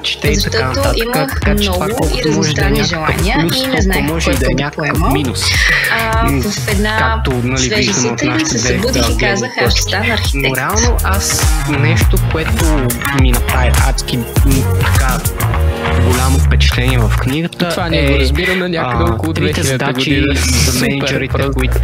чете и така нататък. Имах така че много това и разностранни желания и не знаех може да е някакъв минус. В една свежа сутрин се събудих и казах, аз ще стана архитект. Но реално аз нещо, което ми направи адски така голямо впечатление в книгата това ние го разбираме някъде около 2000 задачи година. за менеджерите, които...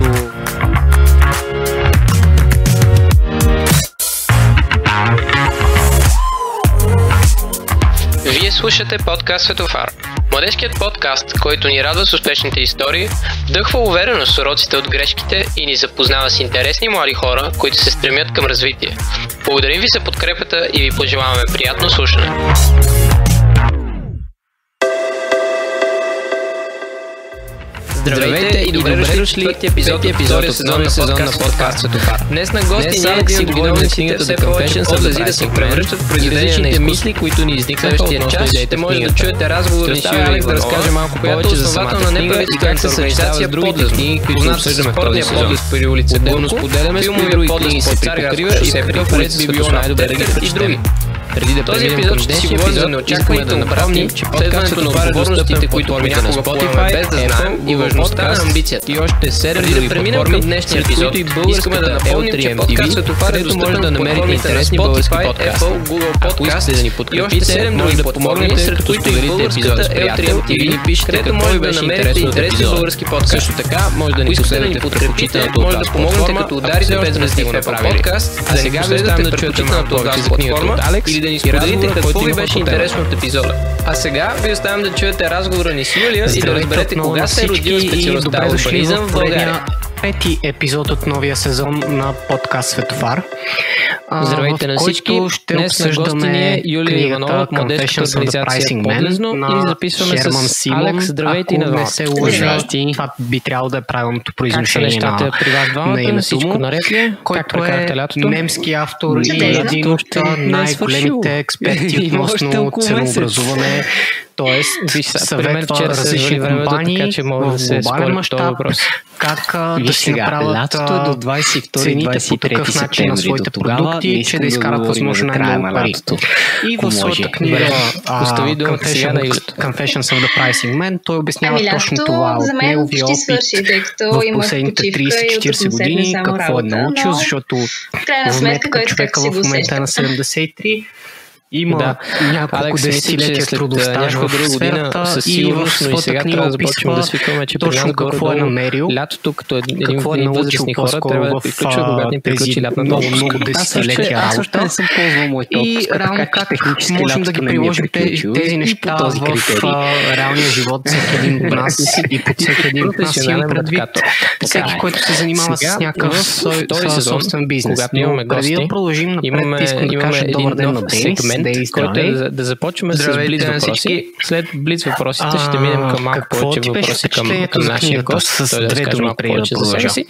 Вие слушате подкаст Светофар. Младежкият подкаст, който ни радва с успешните истории, вдъхва увереност с уроците от грешките и ни запознава с интересни млади хора, които се стремят към развитие. Благодарим ви за подкрепата и ви пожелаваме приятно слушане. Здравейте и добре дошли в епизод от втория сезон на подкаст Светофар. Днес на гости не е един от виновниците все повече облази да се превръщат в произведения на мисли, които ни изникнаха от час. Ще може да чуете разговори с Юлия Иванова, да разкаже малко повече за самата книга и как се съчетава с другите книги, които обсъждаме в този сезон. При улица Делно споделяме филмови книги се припокрива и се пред би било най-добре да ги прочетем. Преди да този епизод ще си говорим за неочакваните да напомним, че следването на отговорностите, които понякога поемаме без да знаем, и важността на амбицията. И още 7 други платформи, към днешния епизод, искаме да напомним, че подкаст Светофар е достъпен да намерите интересни български подкасти. Ако искате да ни подкрепите, може да помогнете, сред които и българската L3M TV ни пишете какво ви беше интересно от епизода. Също така, може да ни последвате в предпочитаното от вас платформа, като ударите без звезди в Apple Podcast, а сега ви оставям да чуете малко повече за книгата от Алекс или да ни споделите какво ви беше интересно от епизода. А сега ви оставям да чуете разговора ни с Юлия и да разберете кога се е родила специалността урбанизъм в България. Пети епизод от новия сезон на подкаст Светофар. Здравейте на всички. Днес на гости ни е Юлия Иванова от младежката организация Подлезно и записваме с Алекс. Здравейте и на двамата. Това би трябвало да е правилното произношение на нещата при вас двамата, на всичко наред ли? Който е немски автор и един от най-големите експерти относно ценообразуване. Тоест, съветва различни компании в глобален мащаб как да си направят цените по такъв начин на своите продукти, че да изкарат възможно най-много пари. И в своята книга Confessions of the Pricing Man той обяснява точно това от неговия опит в последните 30-40 години, какво е научил, защото в метка човека в момента е на 73. Има няколко десетилетия трудов стаж в сферата и в своята книга описва точно какво е намерил, какво е научил по-скоро в тези много десетилетия работа и реално как можем да ги приложим тези неща в реалния живот всеки един от нас и под всеки един от нас имам предвид всеки, който се занимава с някакъв собствен бизнес. Но преди да продължим напред, искам да кажа добър ден на Денис, който е да започваме с блиц въпроси. След блиц въпросите ще минем към малко повече въпроси към нашия гост, той да разкаже малко повече за себе си.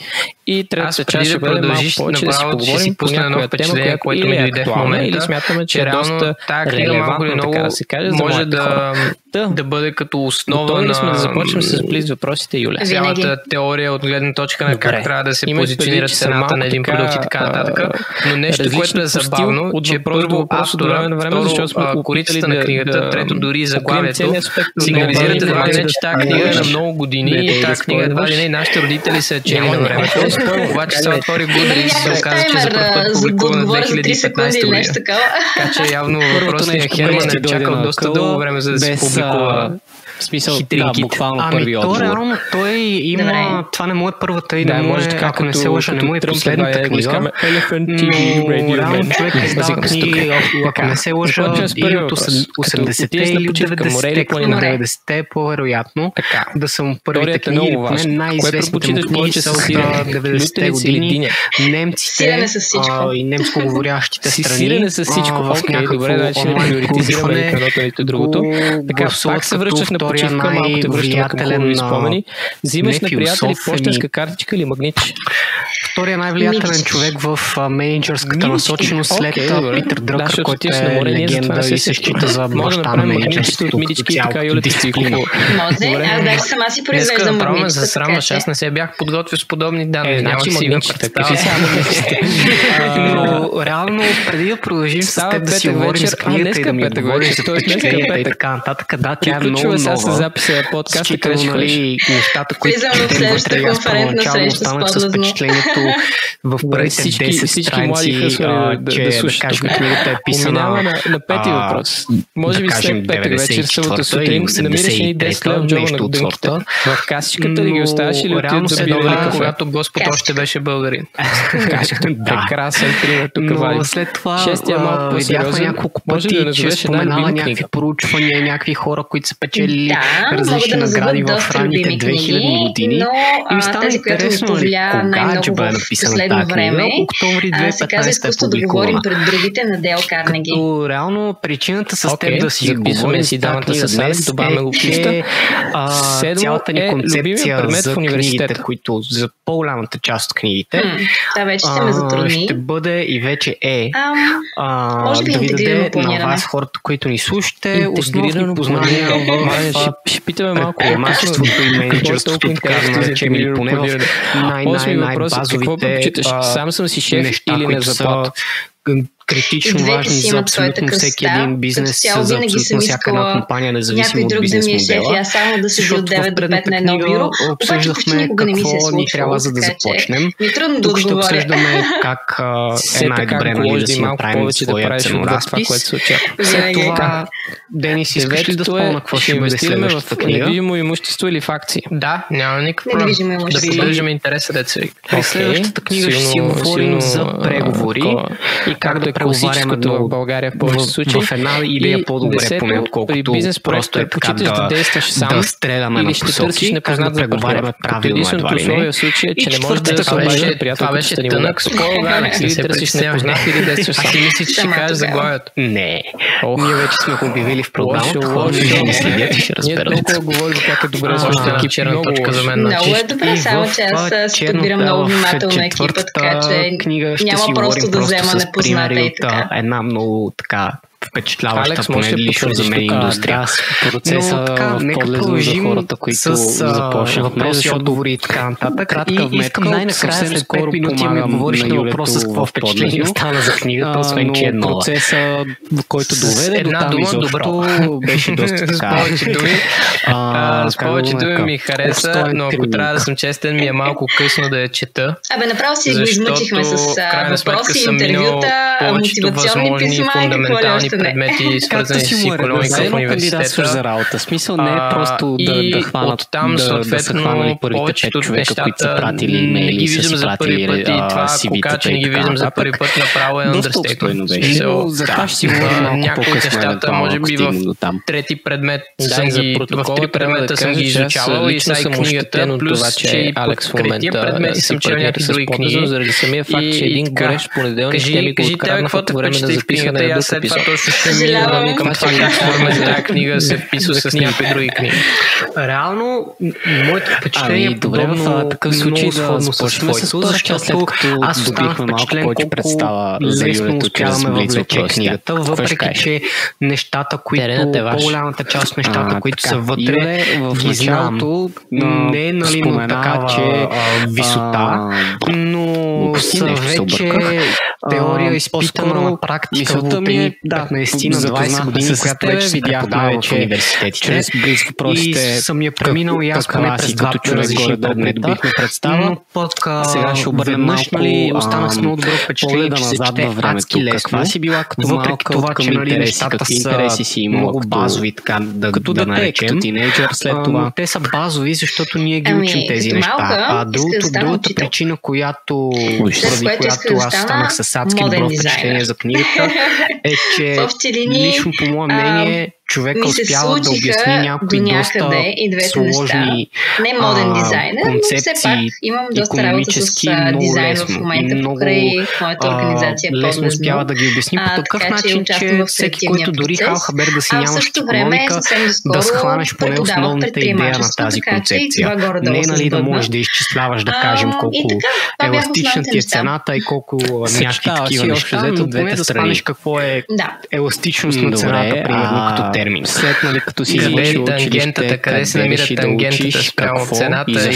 И третата част ще бъде малко повече да си поговорим по някоя тема, която ми дойде в момента, или смятаме, че е доста релевантно, така да се каже, може да бъде като основа на... сме да започнем с блиц въпросите, Юля. Цялата теория от гледна точка на как трябва да се позиционира цената на един продукт и така нататък. Но нещо, което е забавно, че първо автора, второ корицата на книгата, трето дори заглавието, сигнализирате едва ли не, че тази книга е на много години и тази книга едва ли не нашите родители са чели на времето. Обаче се отвори Goodreads и се оказа, че за първ път публикувана в 2015 година. Така че явно въпросният Херман е чакал доста дълго време, за да се публикува. В смисъл, буквално първи отговор. Реално той има... Това не му е първата и ако не се лъжа, не му е последната книга. Но реално човек издава книги, ако не се лъжа, и от 80-те или 90-те по-вероятно. Да са му първите книги. Или поне най-известните му книги са от 90-те години. Немците и немско-говорящите страни в някакво онлайн приоритизиране другото. Така, пак се връщаш на почивка, малко те връща към хубави спомени. Взимаш на приятели пощенска картичка или магнитче? Втория най-влиятелен човек в менеджерската насоченост след Питър Дръкър, който е легенда и се счита за баща на менеджерството като цялото дисциплина. Може, аз даже сама си произвеждам магнитчета. За срамваш, аз не се бях подготвил с подобни данни. Нямах си да представя. Но реално, преди да продължим с теб да си говорим за книгата и да ми отговориш за впечатленията и така нататък, да, тя е много нова. С записа подкаста, къде ще ходиш. Нещата, които четем вътре, аз първоначално останах с впечатлението в първите 10 страници, че да кажем, книгата е писана на пети въпрос. Може би след петък вечер, събота сутрин, намираш ни 10 лева в джоба на дънката, в касичката ли ги оставаш или отиват за биване кафе? Когато Господ още беше българин. Прекрасен пример тук вали. След това видяхме няколко пъти, че споменава някакви проучвания, някакви хора, които са печели различни награди в ранните 2000 години. И ми стана интересно, кога че бъде написана тази книга. Октомври 2015 е публикувана. Пред другите на Дейл Карнеги. Като реално причината с теб да си говорим си дамата с Алекс, добавяме го че цялата ни концепция за книгите, които за по-голямата част от книгите ще бъде и вече да ви даде на вас хората, които ни слушате, основни познания ще питаме малко майсторството и менеджерството, така да наречем, или поне в най-базовите сам съм си шеф или не заплата. Критично важни за абсолютно всеки един бизнес, за абсолютно всяка една компания, независимо от бизнес модела. Защото в предната книга обсъждахме какво ни трябва, за да започнем. Тук ще обсъждаме как е най-добре да си направим своя ценоразпис. След това, Денис, искаш ли да спомня какво ще бъде следващата книга? Недвижимо имущество или в акции? Да, няма никакъв проблем. Да поддържаме интереса, деца. При следващата книга ще си говорим за преговори и как да преговаряме в България в повечето случаи. В една идея по-добре, поне отколкото просто е така да стреляме на посоки, как да преговаряме правилно едва ли не. И четвъртата това беше тънък спор, или търсиш непознат или действаш сам. Аз си мисля, че ще кажеш заглавието. Не. Ние вече сме го обявили в програмата, хората ще ни следят и ще разберат. Ние толкова говорим как е добре защото черна точка за мен. Много е добре, само че аз си подбирам много внимателно екипа, така че няма просто да взема непозната и така. Една много така впечатляваща, поне лично за мен индустрия. Процеса нека продължим за хората, които започнат въпроси, отговори и така нататък. И искам най-накрая след 5 минути ми говориш на въпроса с какво впечатление остана за книгата, освен че е нова. Процеса, който доведе до там изобщо, беше доста така. С повече думи ми хареса, но ако трябва да съм честен, ми е малко късно да я чета. Направо си го измъчихме с въпроси, интервюта, мотивационни писма и какво ли още предмети, свързани с икономика в университета. За работа. Смисъл не е просто да хванат, оттам, да са хванали първите 5 човека, които са пратили имейли и са си пратили CV-тата и така. За първи път направо е understatement. За това ще си говорим малко по-късно. Може би в трети предмет в 3 предмета съм ги изучавал и са и книгата, плюс че и подкрепия предмети съм чел някакви други книги. Заради самия факт, че един горещ понеделник ще ми го открадна по време на записване на друг епизод. Ще минавам към това как форма за тази книга се вписва с някакви други книги. Реално, моето впечатление е подобно в такъв случай да започваме с това, защото аз останах впечатлен колко лесно успяваме въвлече книгата, въпреки че нещата, които по-голямата част от нещата, които са вътре, ги знам. Не е на такава висота, но са вече теория изпитана на практика в 15-20 години, която вече се преподава в университетите. И съм я преминал и аз поне през два различни предмета, но пък сега ще обърнем малко, останах с много добро впечатление, че се чете адски лесно, въпреки това, че нещата са много базови, така да наречем. Те са базови, защото ние ги учим тези неща. Другата причина, поради която аз останах с адски добро впечатление за книгата, е, че лично по мое мнение човека успява да обясни някои доста сложни концепции икономически много лесно и много лесно успява да ги обясни по такъв начин, че всеки, който дори халхабер да си нямаш икономика, да схванеш поне основната идея на тази концепция. Не нали да можеш да изчисляваш, да кажем, колко еластична ти е цената и колко някакви такива неща, но поне да схванеш какво е еластичност на цената, примерно като термин. След нали като си завършил училище, къде се намира тангентата спрямо цената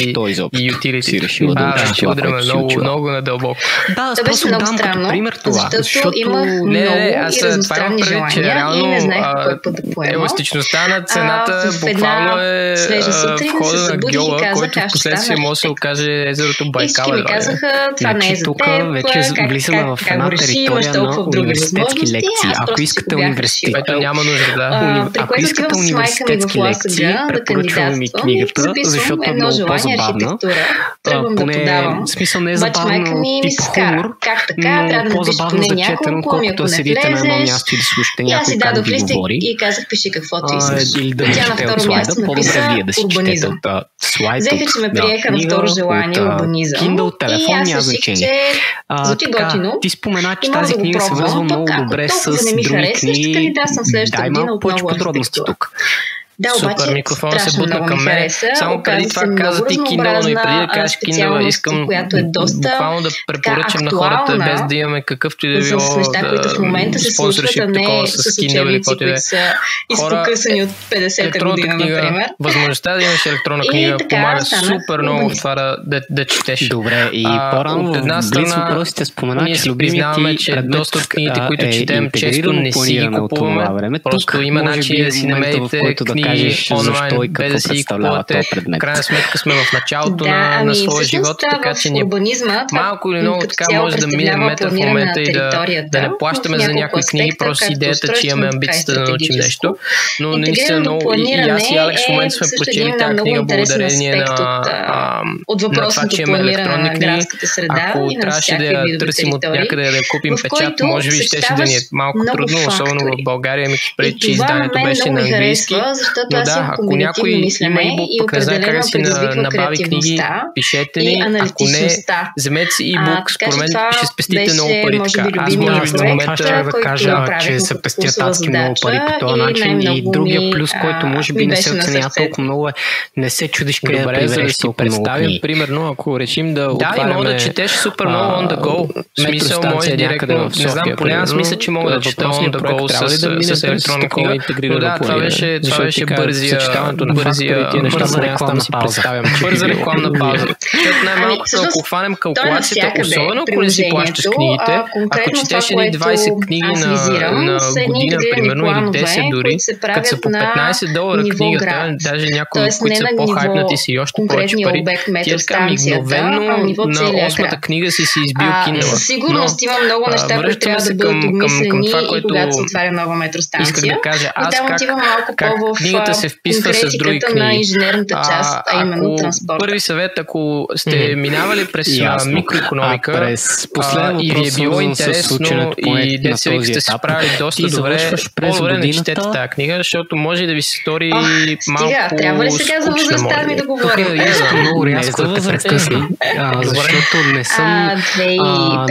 и утилити. Ще удряме много надълбоко. Да, просто дам като пример това. Защото има много и разностранни желания и не знаех кой път да поема. Еластичността на цената буквално е входа на гьола, който в последствие може да се окаже езерото Байкал. И ми казаха, това не е за теб, вече влизаме в една територия на университетски лекции. Ако искате университет, няма нужда, да. Ако искате университетски лекции, препоръчвам ми книгата, защото е много по-забавна. Поне, в смисъл не е забавно тип хумор, но по-забавно за четено, колкото да седите на едно място и да слушате някой как ви говори. И казах, пиши каквото искаш. Или да чете от слайда, по-добре вие да си четете от слайд, взеха, че ме приеха на второ желание урбанизъм. Kindle, телефон, няма значение. Ти спомена, че тази книга се връзва много добре с други книги. Дай малко повече подробности тук. Да, супер, микрофон се бутна към мен. Само преди това каза ти Kindle, но и преди да кажеш Kindle, искам буквално да препоръчам на хората, без да имаме какъвто и да било спонсоршип такова с Kindle или каквото и да е. Изпокъсани от 50-та година, например. Възможността да имаш електронна книга помага супер много в това да четеш. Добре, и по-рано в близ въпросите спомена, че признаваме, че доста от книгите, които четем, често не си ги купуваме. Просто има начин да си намерите книги онлайн, без да си ги купувате. В крайна сметка сме в началото на своя живот, така че ни малко или много така може да минем метър в момента и да не плащаме за някои книги, просто с идеята, че имаме амбицията да научим нещо. Но наистина много и аз и Алекс в момента сме прочели тази книга благодарение на това, че имаме електронни книги. Ако трябваше да я търсим от някъде да я купим печат, може би щеше да ни е малко трудно, особено в България, имайки предвид, че изданието беше на английски. Но да, ако някой има ибук, пък не знае как да си набави книги, пишете ни. Ако не, вземете си ибук, според мен ще спестите много пари така. Аз може би до момента да кажа, че се пестят адски много пари по този начин. И другия плюс, който може би не се оценява толкова много, не се чудиш къде да прибереш толкова много книги. Примерно, ако решим да отваряме... Да, и мога да четеш супер много on the go. В смисъл, може директно... Не знам, поне аз мисля, че мога да чета on the go с електронна книга. Но да, това беше бързия неща за рекламна пауза. Бърза рекламна пауза. Защото най-малкото, ако хванем калкулацията, особено ако не си плащаш книгите, ако четеш едни 20 книги на година, примерно, или 10 дори, като са по $15 книгата, даже някои, които са по-хайпнати си и още повече пари, ти е така мигновено на 8-та книга си избил Kindle. Със сигурност има много неща, които трябва да бъдат обмислени и когато се отваря нова метростанция. Исках да кажа, аз как книгата се вписва с други книги. На инженерната част, а именно транспорта. Първи съвет, ако сте минавали през микроикономика и ви е било интересно и деца вика сте се справили доста добре, по-добре не четете тази книга, защото може да ви се стори малко скучна. Трябва ли сега за възрастта ми да говорим? Много рязко да те прекъсна, защото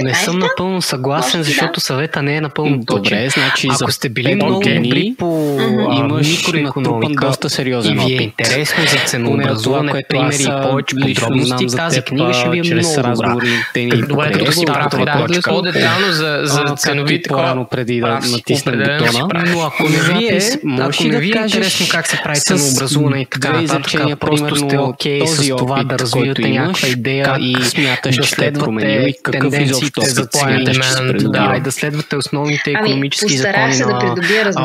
не съм напълно съгласен, защото съвета не е напълно добре. Значи, ако сте били много добри по микроикономика, доста сериозен и ви е интересно за ценообразуване, примери и повече подробности, тази книга ще ви е много разговори. Добре, като си прав, по-детално за ценовите по-рано преди да натиснем бутона, но ако не ви е интересно как се прави ценообразуване и така нататък, просто сте окей с това да развивате някаква идея и смяташ, че ще променил и какъв изобщо смяташ, че се придобива и да следвате основните икономически закони на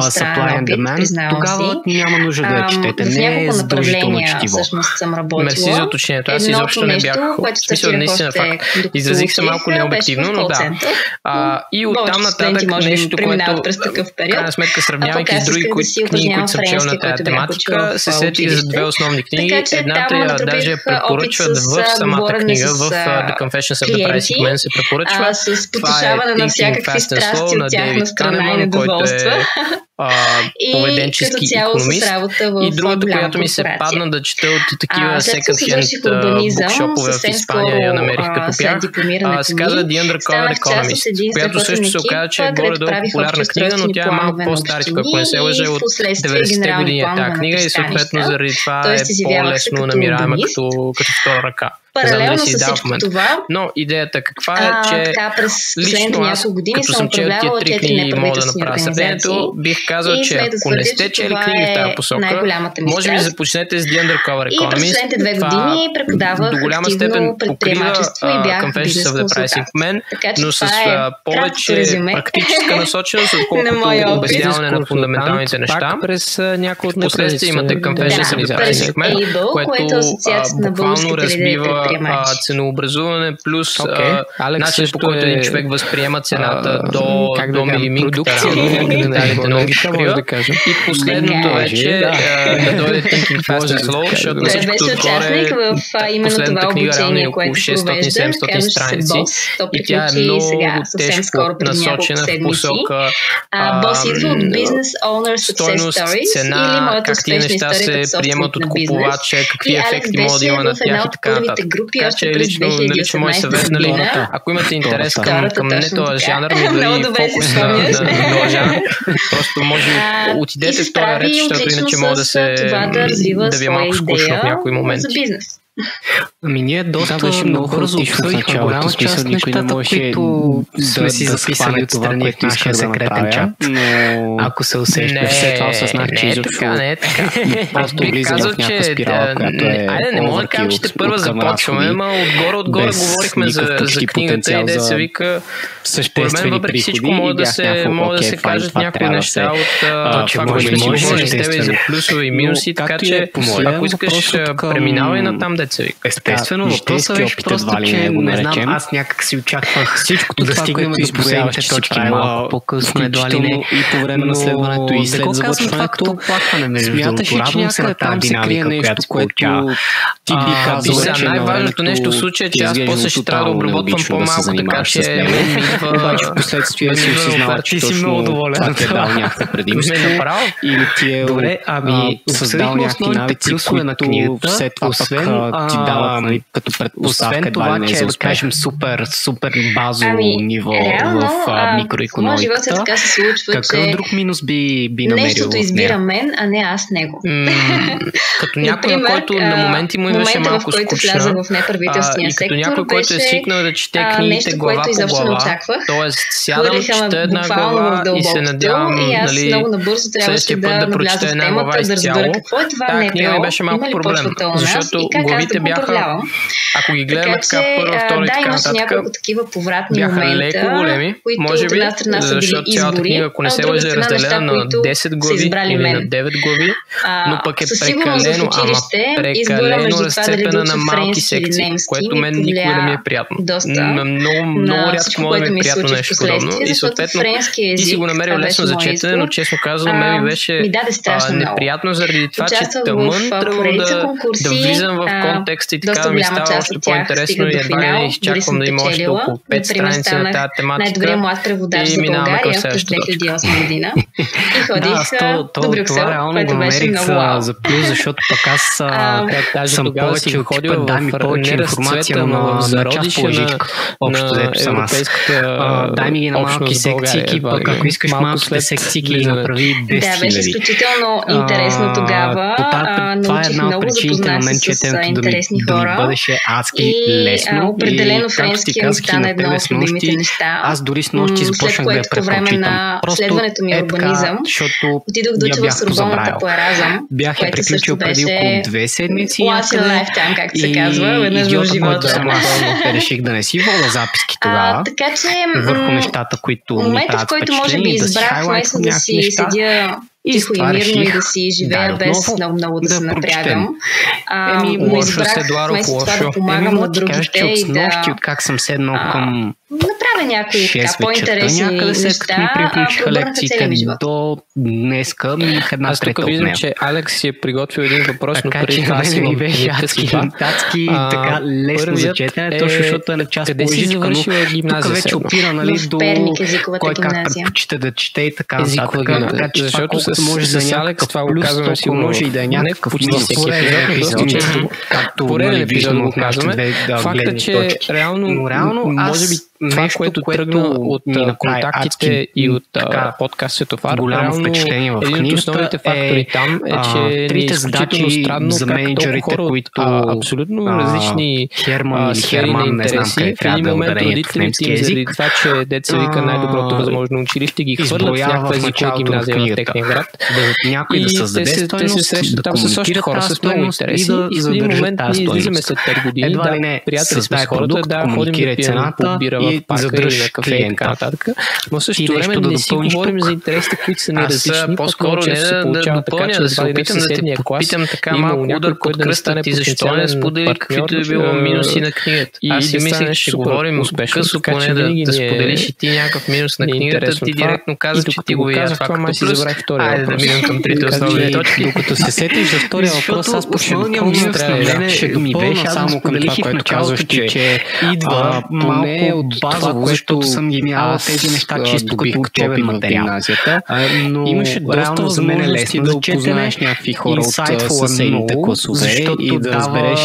supply and demand, тогава няма нужда да я четете. Не е задължително четиво. Мерси за уточнението. Аз изобщо не бях... Смисъл, наистина факт. Изразих се малко необективно, но да. И оттам нататък нещо, което в крайна сметка, сравнявайки с други книги, които съм чел на тази тематика, се сетих за две основни книги. Едната я даже препоръчват в самата книга, в The Confessions of the Pricing Man се препоръчва. С потушаване на всякакви страсти от тяхна страна и недоволства. поведенчески икономист. И другото, която ми се падна да чета от такива second-hand букшопове в Испания, я намерих като бях, се казва The Undercover Economist, която също се оказа, че е горе-долу популярна книга, но тя е малко по-старичка, ако не се лъжа, от 90-те години е тази книга и съответно заради това е по-лесно намираема като втора ръка. Паралелно с всичко това, но идеята каква е, че през последните няколко години съм управлявала 4 неправителствени организации. Бих казал, че ако не сте чели книги в тази посока, може би започнете с The Undercover Economist. И през последните 2 години преподавах активно предприемачество и бях бизнес консултант. Но с повече практическа насоченост, отколкото обясняване на фундаменталните неща. През някои от последствие имате Confessions of the Pricing Man, което буквално разбива ценообразуване плюс начин, по който един човек възприема цената до милиминката. И последното вече да дойде Thinking Fast and Slow, защото на всичкото отгоре последната книга реално е около 600-700 страници и тя е много тежко насочена в посока стойност, цена, как тия неща се приемат от купувача, какви ефекти може да има на тях и така нататък. Така че лично мой съвет, ако имате интерес към не този жанр, ми дори фокус на този жанр, просто може отидете в този реч, защото иначе може да ви е малко скучно в някой момент. Ние доста много бързо обсъдихме голяма част от нещата, които сме си записали отстрани в нашия секретен чат. Ако се усещаш, след това осъзнах, че изобщо просто влизам в някаква спирала, която е айде, не мога да кажа, че те първа започваме, ама отгоре говорихме за книгата и да се вика според мен въпреки всичко може да се кажат някои неща от това, което си говориш с тебе и за плюсове и минуси, така че ако искаш преминавай на там деца вика. Естествено, въпросът беше просто, че не знам, аз някак си очаквах всичкото да стигнем до изброените точки малко по-късно, едва ли не и по време на следването и след завършването. Смяташ ли, че някъде там се крие нещо, което ти би казал, че най-важното нещо в случая, че аз после ще трябва да обработвам по-малко, така че обаче в последствие си осъзнава, че точно това ти е дал някаква предимство или ти е създал някакви навици, които след това ти дават като предпоставка едва ли не за успех. Супер базово ниво в микроикономиката. Какъв друг минус би намерил? Нещото избира мен, а не аз него. Като някой, който на моменти му имаше малко скучна и като някой, който е свикнал да чете книгите глава по глава, т.е. сядам, чета една глава и се надявам следващия път да прочета една глава изцяло. Тази книга ми беше малко проблем, защото главите бяха, ако ги гледаме така първа, втора и така нататък, бяха леко големи, може би, защото цялата книга, ако не се лъжа, е разделена на 10 глави или на 9 глави, но пък е прекалено разцепена на малки секции, което мен никога не ми е приятно. Много рядко може да ми е приятно нещо подобно и съответно ти си го намерил лесно за четене, но честно казано, мен ми беше неприятно заради това, че тъмън трябва да влизам в контекст и така да ми става още по-интересно и едва не изчаквам да има още около 5 страници на тази тематика и минаваме към следващото точка. 2008 година. И ходих до Брюксел, това реално го намерих за плюс, защото пък аз съм повече от дай ми повече информация на част по-жичка. Общо взето съм аз. Дай ми ги на малки секции, пък ако искаш малките секции ги направи 10 000. Да, беше изключително интересно тогава. Това е една от причините на мен четенето да ми бъдеше адски лесно. Определено френски ми стана едно от любимите неща. Аз дори с нощи започнах да я препочитам. Следването ми е урбанизъм. Отидох да уча в Сорбоната по Еразъм. Бях я приключил преди около 2 седмици. Once in a lifetime, както се казва, веднъж в живота. Реших да не си вода записки тогава. Така че върху нещата, които ми правят впечатление, който може би избрах вместо да си седя тихо и мирно и да си живея без много да се напрягам. Му избрах вместо това да помагам на другите и да от как съм седнал към направя някои така по-интересни неща, обърнаха целия ми живот. До днеска минах една трета от нея. Аз тук виждам, че Алекс си е приготвил един въпрос, но преди това си ми беше адски така лесно за четене, точно защото е на част по-жичка, но тук вече опира, нали, до кой как предпочита да чете и така нататък. Така че това колкото може да е някакъв плюс, толкова може и да е някакъв минус. Пореден епизод го казваме. Факта, че реално може би това, което тръгна от контактите и от подкаст Светофар, реално един от основните фактори там е, че ни е изключително странно как толкова хора от абсолютно различни сфери на интереси в един момент родителите им заради това, че деца вика най-доброто възможно училище ги хвърлят в някаква езикова гимназия в техния град и те се срещат там с още хора с много интереси и в един момент ние излизаме след 5 години, приятели сме с хората, ходим да пием по бира в парка или на кафе и така нататък. Но в същото време не си говорим за интересите, които са ни различни. По-скоро не да допълня, да се опитам да те попитам така малко удар под кръста ти, защо не сподели каквито е било минуси на книгата. Аз си мислех, че ще говорим късо, поне да споделиш и ти някакъв минус на книгата, ти директно каза, че ти го видя това като плюс. Айде да минем към трите основни точки. Докато се сетиш за втория въпрос, аз последния минус на мене ми беше само към това, което казваш, че идва поне от базово, защото съм ги минал тези неща чисто като учебен материал. Но имаше доста възможности да опознаеш някакви хора от съседните класове и да разбереш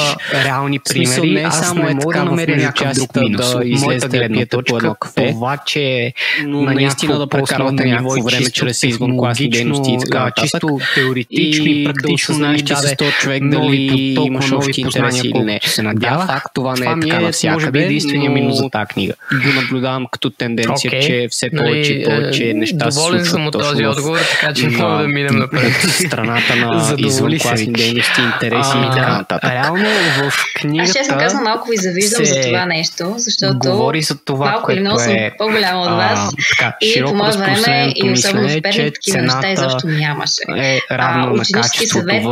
реални примери. Аз не мога да намеря някакъв друг минус. Моята гледна точка това, че на наистина да прекарвате някакво време чрез извънкласни дейности и така чисто теоретично и практично знаеш, че с този човек дали имаш общи интереси или не. Се надявах, това не е така навсякъде. Може би единствения минус за тази книга. Го наблюдавам като тенденция, че все повече и повече неща се случват. Доволен съм от този отговор, така че мога да минем напред. Страната на извънкласни дейности, интереси и така нататък. Реално в книгата аз честно казвам малко ви завиждам за това нещо, защото говори за това, малко или много съм по-голяма от вас и по мое време и особено в Перник такива неща изобщо нямаше. Ученически съвет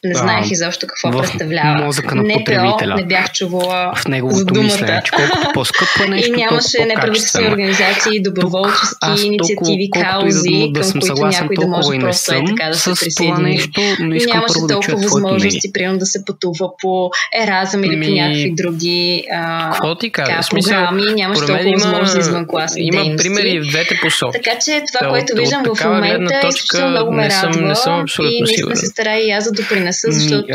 не знаех изобщо какво представлява. НПО не бях чувала за думата. И нямаше неправителствени организации, доброволчески инициативи, каузи, към които някой да може просто е така да се присъедини. Нямаше толкова възможности, примерно да се пътува по Еразъм или по някакви други програми. Нямаше толкова възможности извънкласни дейности. Има примери в двете посоки. Така че това, което виждам в момента, изключително много ме радва и наистина се старая и аз да допринеса, защото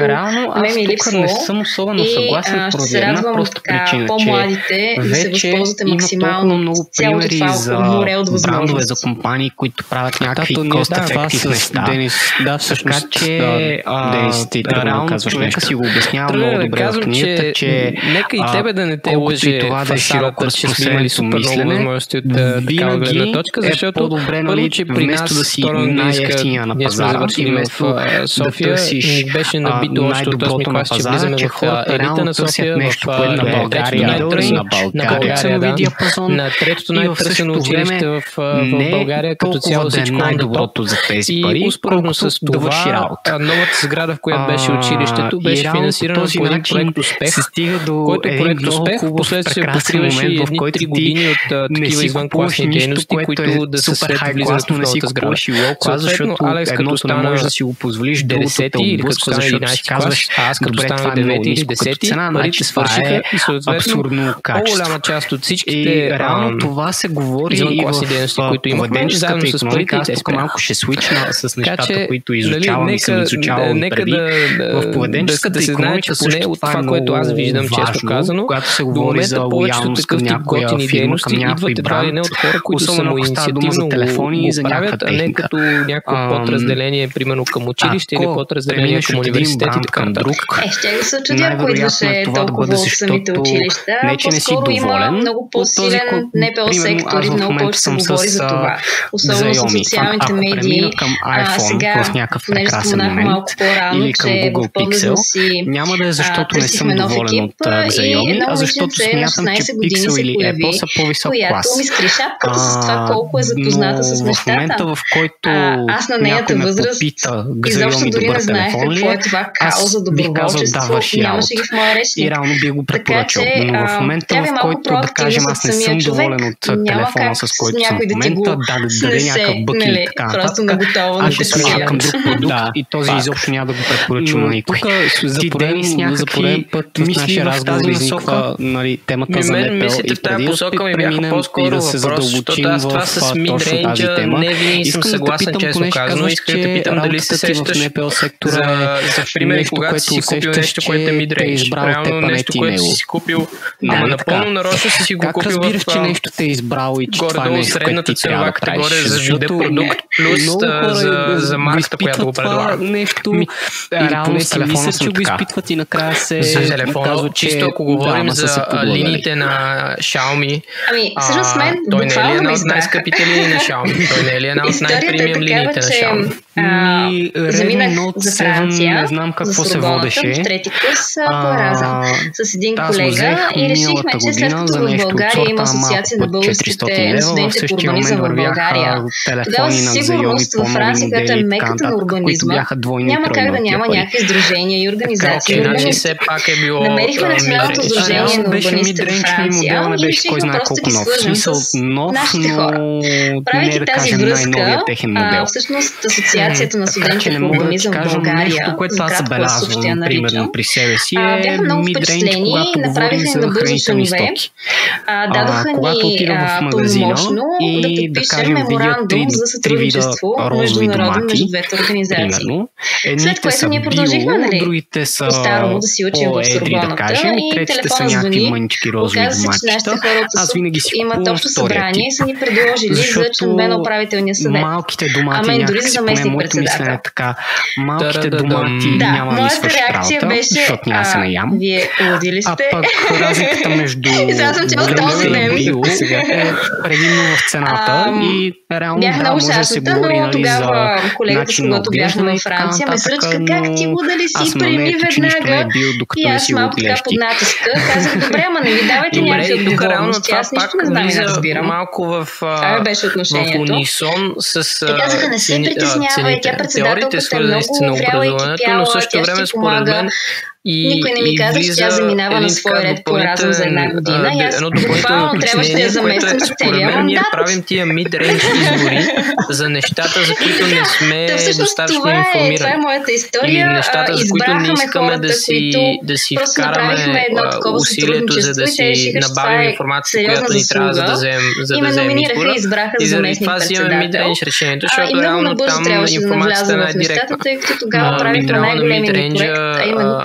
ме ми липсвало не съм особено съгласен поради една проста причина, по-младите да се възползвате максимално от цялото това море от възможности. Брандове за компании, които правят някакви cost-effective неща. Да, всъщност Денис, ти реално човека си го обяснява много добре в книгата, че нека и тебе да не те лъже фасадата, че сме имали супер много възможности от такава гледна точка, защото първо, че при нас втора английска ние сме завършили в София, беше набито още от 8 клас, че влизаме в елита на София, в България, на третото най-търсено училище в България, като цяло всичко най-доброто за тези пари. И успоредно с това, новата сграда, в която беше училището, беше финансирана по един проект Успех, който проект Успех последствие покриваше едни 3 години от такива извънкласни дейности, които да се след влизането в новата сграда. Съответно, Алекс като стана 10 или като стана 11 клас, а аз като стана 9 или 10, парите свършиха и съответно по-голяма част от всичките извънкласни дейности, които имахме, заедно с парите и те спряха. Малко ще свична с нещата, които изучавам и съм изучавал преди. В поведенческата икономика също от това, което аз виждам, често казано, до момента повечето такъв тип готини дейности идват едва ли не от хора, които самоинициативно го правят, а не като някакво подразделение, примерно към училище или подразделение към университет и така нататък. Ще да се очудя, ако идваше толкова от самите училища. По-скоро има много по-силен НПО сектор и много повече се говори за това. Особено с социалните медии. Сега, понеже споменах малко по-рано, че в погледно си търсихме нов екип и една момиченце на 16 години се появи, която ми скри шапката с това колко е запозната с нещата. Аз на нейната възраст изобщо дори не знаех какво е това кауза, доброволчество, нямаше ги в моя речник. И реално би го препоръчал. Но в момента, в който, да кажем, аз не съм доволен от телефона, с който съм в момента, да даде някакъв бък и така нататък, аз ще сложа към друг продукт и този изобщо няма да го препоръчам на никой. Ти, Денис, някакви мисли в тази насока, темата за НПО и преди да преминем и да се задълбочим в точно тази тема. Искам да те питам, понеже казваш, че работата ти в НПО сектора е нещо, което усещаш, че те е избрал теб, а не ти него. Как разбираш, че нещо те е избрал и че това е нещо, което ти трябва да правиш? Защото много хора го изпитват това нещо или поне си мислят, че го изпитват и накрая се казва, че чисто ако говорим за линиите на Xiaomi, всъщност мен той не е една от най-скъпите линии на Xiaomi. Той не е една от най-премиум линиите на Xiaomi. Заминах за Франция, не знам какво за Сорбоната, в трети курс по Еразъм с един колега и решихме, че след като в България има асоциация на българските студенти по урбанизъм в България, тогава със сигурност във Франция, която е меката на урбанизма, няма как да няма някакви сдружения и организации. Намерихме Националното сдружение на урбанистите в Франция и решихме просто да ги свържем с нашите хора. Правейки тази връзка, всъщност асоциацията на студентите по урбанизъм в България, което аз забелязвам, примерно при себе си, бяха много впечатлени и направиха на бързо членове. Дадоха ни пълномощно да подпишем меморандум за сътрудничество международно между двете организации. След което ние продължихме по-старому да си учим в Сорбоната и телефона звъни. Оказва се, че нашите хора от СУП имат общо събрание и са ни предложили за членове на управителния съвет. А мен дори за заместник председател. Малките домати няма да ми свършат работа, защото няма се наям. Вие лудили сте. А пък разликата между големите и био е предимно в цената и реално да може да се говори за начин на отглеждане във Франция ме сръчка, как ти луда ли си, приеми веднага. И аз малко така под натиска казах, добре, ама не ми давайте някакви отговорности, аз нищо не знам и не разбирам. Малко в унисон с казаха, не се притеснявай, тя председателката е много вряла и кипяла, тя ще ти помага. Никой не ми каза, че тя заминава на свой ред по Еразъм за една година и аз буквално трябваше да я замествам с целия мандат. Ние правим тия mid-range избори за нещата, за които не сме достатъчно информирани. Това е моята история. Или нещата, за които не искаме да си вкараме усилието, за да си набавим информация, която ни трябва за да вземем избора. И заради това си имаме mid-range решението, защото реално там информацията е най-директна. Тъй като тогава правихме най-големия проект, а именно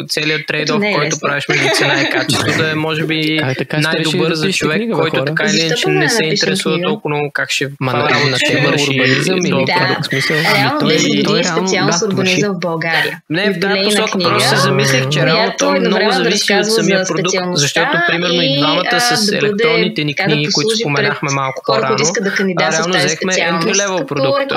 целият трейд-оф, който правиш между цена и качество, да е може би най-добър за човек, който така или иначе не се интересува толкова много как ще върши урбанизъм или продукт смисъл. Реално 10 години специално с урбанизъм в България. Не, в тази посока просто се замислих, че работа много зависи от самия продукт, защото примерно и двамата с електронните ни книги, които споменахме малко по-рано, реално взехме entry-level продукт.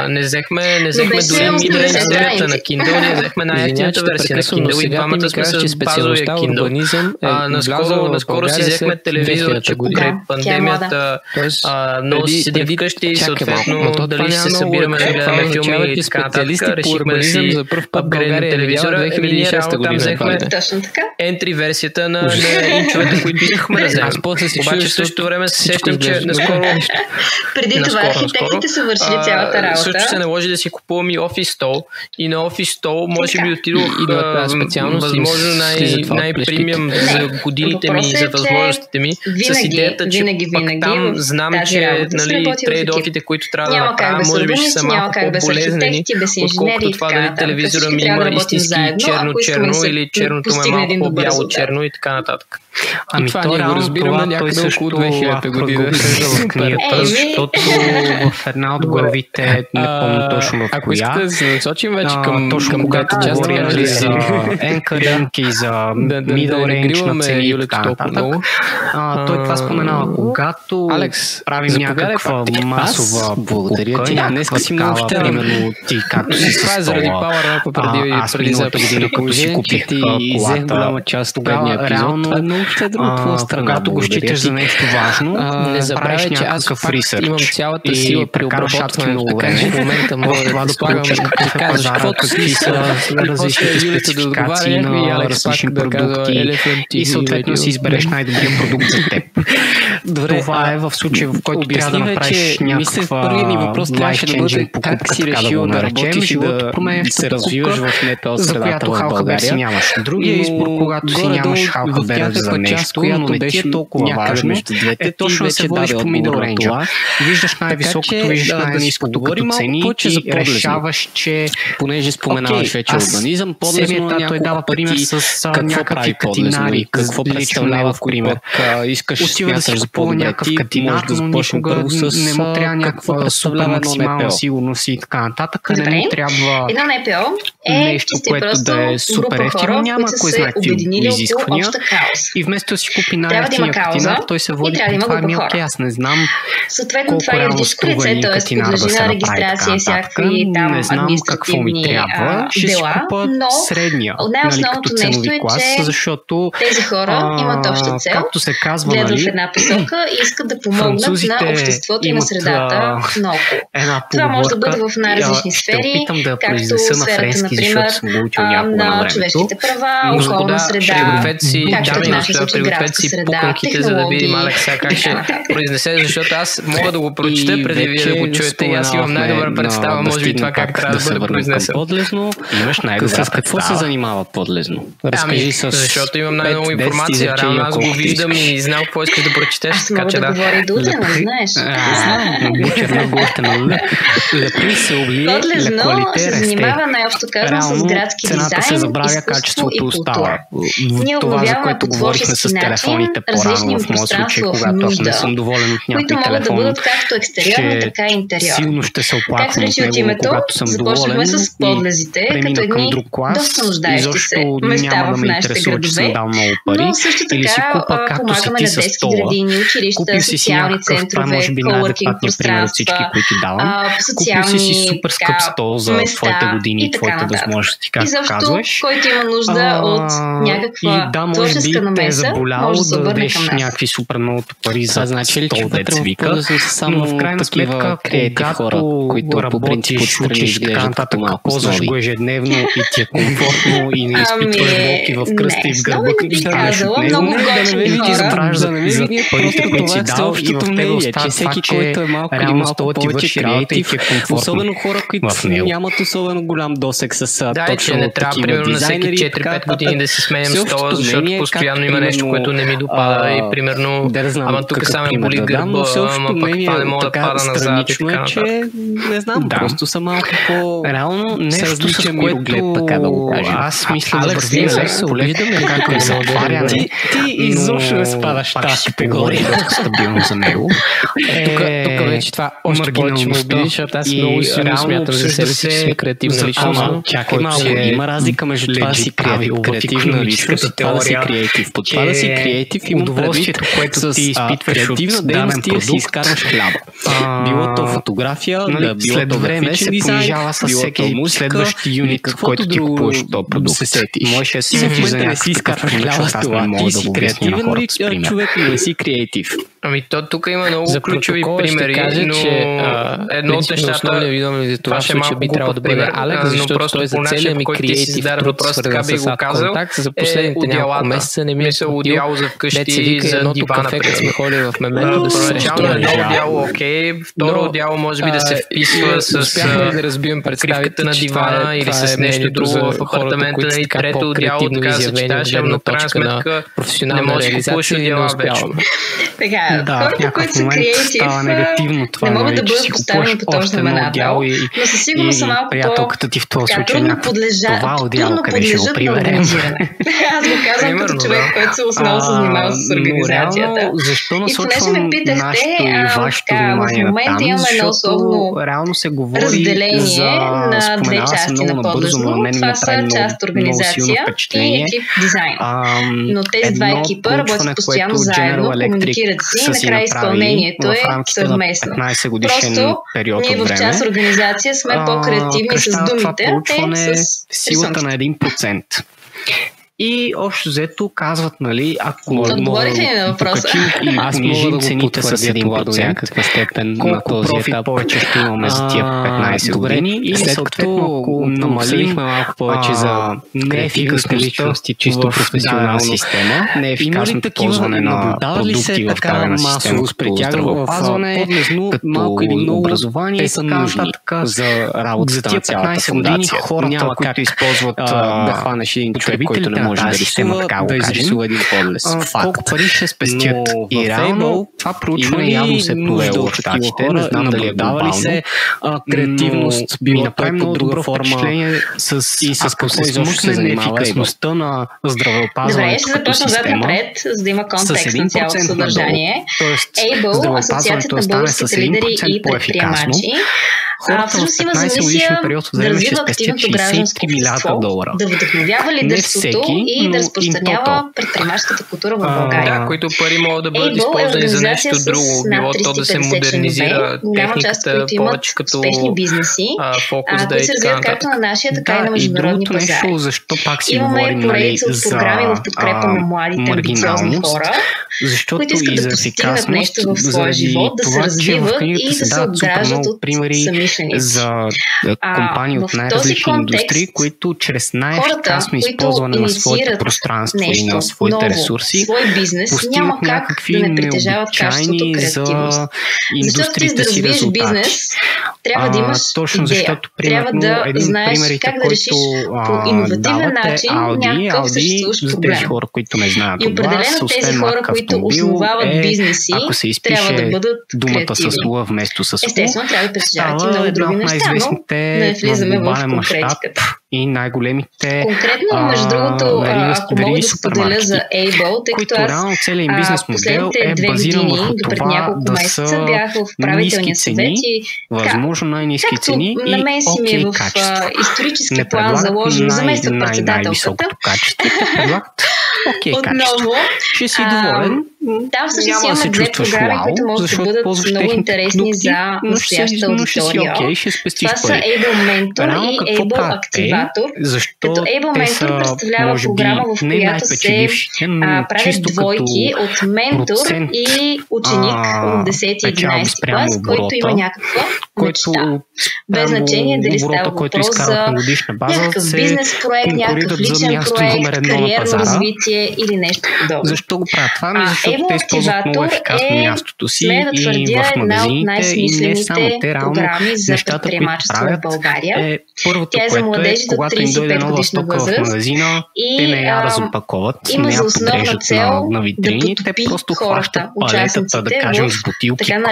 Не взехме дори mid-range на Kindle, не взехме най-ефтината версия на Kindle и двамата сме с базовия Kindle. Наскоро си взехме телевизор, че покрай пандемията много си седим вкъщи и съответно дали се събираме да гледаме филми и така нататък. Решихме да си апгрейднем телевизора. Ние там взехме entry версията на инчовете, които искахме да вземем. Обаче в същото време се сещам, че наскоро преди това архитектите са вършили цялата работа. Също се наложи да си купувам и офис стол и на офис стол може би отидох възможно най-премиум за годините ми, за възможностите ми, с идеята, че пък там знам, че трейд-офите, които трябва да направя, може би ще са малко по-болезнени, отколкото това дали телевизора ми има истински черно-черно или черното му е малко по-бяло-черно и така нататък. Ами това ние го разбираме някъде около 2000 година. В книгата, защото в една от главите, не помня точно в коя, ако искате да се насочим вече към точно когато част за anchoring и за middle range на цени и така нататък. Той това споменава, когато правим някаква масова покупка, някаква такава, примерно ти както си с стола. Аз миналата година, като си купих колата, тогава реално, когато го считаш за нещо важно, не забравяй, че аз имам цялата сила при обработването, така че в момента мога да разполагам да кажеш каквото си различните спецификации на различни продукти и съответно си избереш най-добрия продукт за теб. Това е в случай, в който трябва да направиш някаква life-changing покупка, така да го наречем, животопроменяща покупка, за която Халхабер си нямаш. Другия избор, когато си нямаш Халхабер за нещо, но не ти е толкова важно, е точно да се водиш по middle range. Виждаш най-високото, виждаш най-ниското като цени и решаваш, че понеже споменаваш вече урбанизъм, подлезно той дава пример с някакви катинари, какво представлява в пример. Отива да си купува някакъв катинар, но никога не му трябва някаква супер максимална сигурност и така нататък. Не му трябва нещо, което да е супер ефтино, няма кой знае какви изисквания. И вместо да си купи най-ефтиния катинар, той се води по това ми окей, аз не знам колко реално струва един катинар да се направи така нататък. Не знам какво ми трябва, ще си купа средния, като ценови клас, защото тези хора имат обща цел, както се казва, гледат в една посока и искат да помогнат на обществото и на средата наоколо. Това може да бъде в най-различни сфери, както сферата, например, на човешките права, околна среда, както в нашия случай градска среда, технологии. Как ще произнесе, защото аз мога да го прочета преди вие да го чуете и аз имам най-добра представа, може би това как трябва да бъде произнесен. Подлезно, имаш най-добра. С какво се занимава подлезно? Разкажи с... Защото имам най-много информация, реално аз го виждам и знам какво искаш да прочетеш. Аз мога да говоря и до утре, не знаеш. Подлезно се занимава най-общо казано с градски дизайн, изкуство и култура. Ние обновяваме по творчески начин различни пространства в нужда, които могат да бъдат както екстериорни, така и интериорни. Как речи от името, започнахме с подлезите, като едни доста нуждаещи се места в нашите градове, но също така помагаме на детски градини, училища, социални центрове, коуъркинг пространства, социални места и така нататък. Изобщо, който има нужда от някаква творческа намеса, може да се обърне към нас. Някакви супер многото пари за стол децвика, но в крайна сметка, когато които работиш, учиш и така нататък, ползваш го ежедневно и ти е комфортно и не изпитваш болки в кръста и в гърба, като станеш от него, ти забравяш за парите, които си дал и в тебе остават това, че реално стола ти върши работа и ти е комфортно. Особено хора, които нямат особено голям досек с точно такива дизайнери. Всеки 4-5 години да си сменям стола, защото постоянно има нещо, което не ми допада и примерно, ама тук само боли гърба, ама пък това не мога да пада назад и така нататък. Не знам, просто са малко по... Реално нещо, с което така да го кажем. Аз мисля да вървим се обиждаме как е затваряне. Ти изобщо не спадаш тази категория. Доста стабилно за него. Тук вече това още повече ме обиди, защото аз много силно смятам за себе си, че сме креативна личност. Чакай малко, има разлика между това да си креативна личност и това да си креатив. Под това да си креатив има удоволствието, което ти изпитваш от даден продукт, си изкарваш хляба. Било то фотография, било то време се понижава с всеки следващ юнит, който ти купуваш от този продукт. Можеш да си сетиш за някакъв хляба с това. Ти си креативен човек, но не си креатив. Ами то тук има много ключови примери, но едно от нещата, това ще малко глупав пример, но просто по начин, по който ти си зададе въпрос, така би го казал, е одеялата. Мисъл одеяло за вкъщи, за дивана, примерно. Първоначално едно одеяло окей, второ одеяло може би да се вписва с покривката на дивана или с нещо друго в апартамента, и трето одеяло така да съчеташ, но в крайна сметка не може да купуваш одеяла вече. Така, хората, които са креатив, не могат да бъдат поставени по този знаменател, но със сигурност са малко трудно подлежат на организиране. Аз го казвам като човек, който се основно се занимава с организацията. И понеже ме питахте, в момента имаме едно условно разделение на две части на подлезно. Това са част организация и екип дизайн. Но тези два екипа работят постоянно заедно, комуникират си и накрая изпълнението е съвместно. Просто ние в част организация сме по-креативни с думите, те с силата на 1%. И общо взето казват, нали, ако мога да покачим и понижим цените с 1% степен на този етап, повече ще имаме за тия 15 години. И след като ако намалихме малко повече за неефикасността и чисто професионална система, неефикасното ползване на продукти в дадена система, като здравеопазване, като образование, са нужни за работата на цялата фундация. Няма които използват да хванеш един човек, който не може да рисува, да изрисува един подлез. Колко пари ще спестят? И реално това проучване явно се провело в щатите. Не знам дали е глобално. Креативност било направим много друга форма и с какво се смущне неефикасността на здравеопазването като система за да има контекст на цялото съдържание. Able, Асоциацията на българските лидери и предприемачи, всъщност има за мисия да развива активното гражданско общество, да вдъхновява лидерството и да разпространява предприемаческата култура в България. Да, които пари могат да бъдат използвани за нещо друго, било то да се модернизира техниката повече като успешни бизнеси, които се развиват както на нашия, така и на международни пазари. Имаме поредица от програми в подкрепа на младите амбициозни хора, които искат да постигнат нещо в своя живот, да се развиват и да се отграждат от самишленици. За компании от най-различни индустрии, които чрез най-ефикасно използване на своето пространство и на своите ресурси постигнат някакви необичайни за индустриите си резултати. Трябва да имаш идея. Трябва да знаеш как да решиш по иновативен начин някакъв съществуващ проблем. Хора, които не знаят и определено тези хора, които основават бизнеси, трябва да бъдат думата с лъв вместо с естествено, трябва да притежават и много други неща, но не влизаме в конкретиката. И най-големите конкретно, между другото, ако мога да споделя за Able, тъй като аз последните 2 години, допред няколко месеца, бях в управителния съвет и възможно най-ниски цени на мен си ми е в исторически план заложено заместват председателката. Отново, ще си доволен. Там всъщност имаме 2 програми, които могат да бъдат много интересни за настоящата аудитория. Това са Able Mentor и Able Activator. Като Able Mentor представлява програма, в която се правят двойки от ментор и ученик от 10 и 11 клас, който има някаква мечта. Без значение дали става въпрос за някакъв бизнес проект, някакъв личен проект, кариерно развитие или нещо подобно. Защо го правят това? Защото те използват много ефикасно мястото си и в магазините, и не само те, реално нещата, които правят, първото, което е, когато им дойде нова стока в магазина, те не я разопаковат, не я подреждат на витрини, те просто хващат палетата, да кажем, с бутилки кола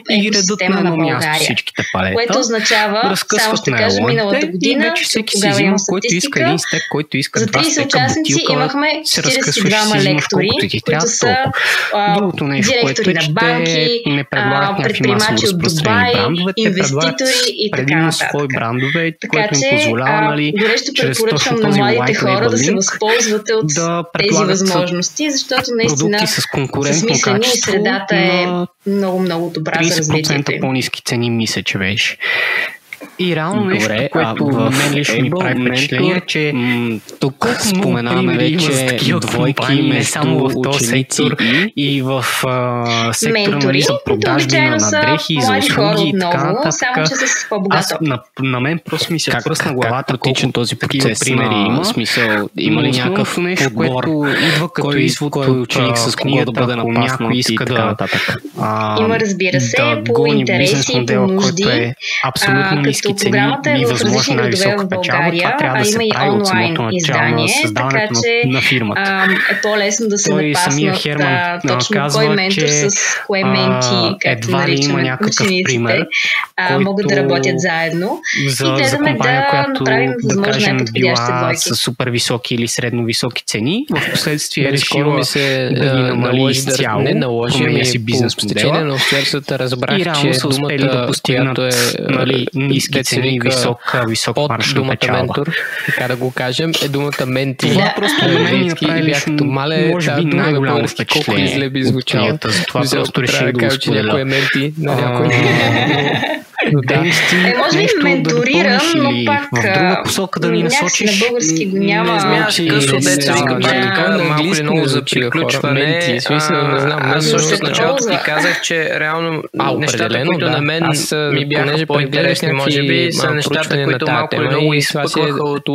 и ги редат на едно място всичките палета, което означава, само ще кажа, миналата година, и вече всеки си взима, който иска един стек, който иска 2 стека бутилка, се разкъсваш и си взимаш колкото ти трябва толкова. Другото нещо, което е, че те не предлагат някакви масово разпространени брандове, те предлагат предимно свои брандове, което им позволява, нали, чрез точно този white label link да предлагат продукти с конкурентно качество средата е много добра за развитието им. 30% по-ниски цени, мисля, че беше. И реално нещо, което на мен лично ми прави впечатление, че тук споменаваме вече двойки не само в този сектор и в сектора за продажби на дрехи, за услуги и така нататък. Аз на мен просто ми се пръсна главата колко този процес примери има. Смисъл, има ли някакъв нещо, което идва като извод от ученик с книга да бъде напаснат и така нататък. Има, разбира се, по интереси и по нужди. Абсолютно ниски цени и възможно най-висока печалба, това трябва да се прави от самото начало на създаването на фирмата. Е по-лесно да се напаснат точно кой ментор с кое менти, както наричаме учениците, могат да работят заедно. За компания, която да кажем била с супер високи или средно високи цени, в последствие решила да ги намали изцяло, променя си бизнес модела и реално са успели да постигнат ниски цени и висок марж на печалба. Така да го кажем, е думата менти. Това просто на мен ми направи може би най-голямо впечатление от книгата, затова просто реших да го споделя. Може би менторирам, но пак в друга посока да ни насочиш. На български го няма. Късо деца вика, малко или много за приключване. Аз също в началото ти казах, че реално нещата, които на мен ми бяха по-интересни, може би, са нещата, които малко или много изпъкваха от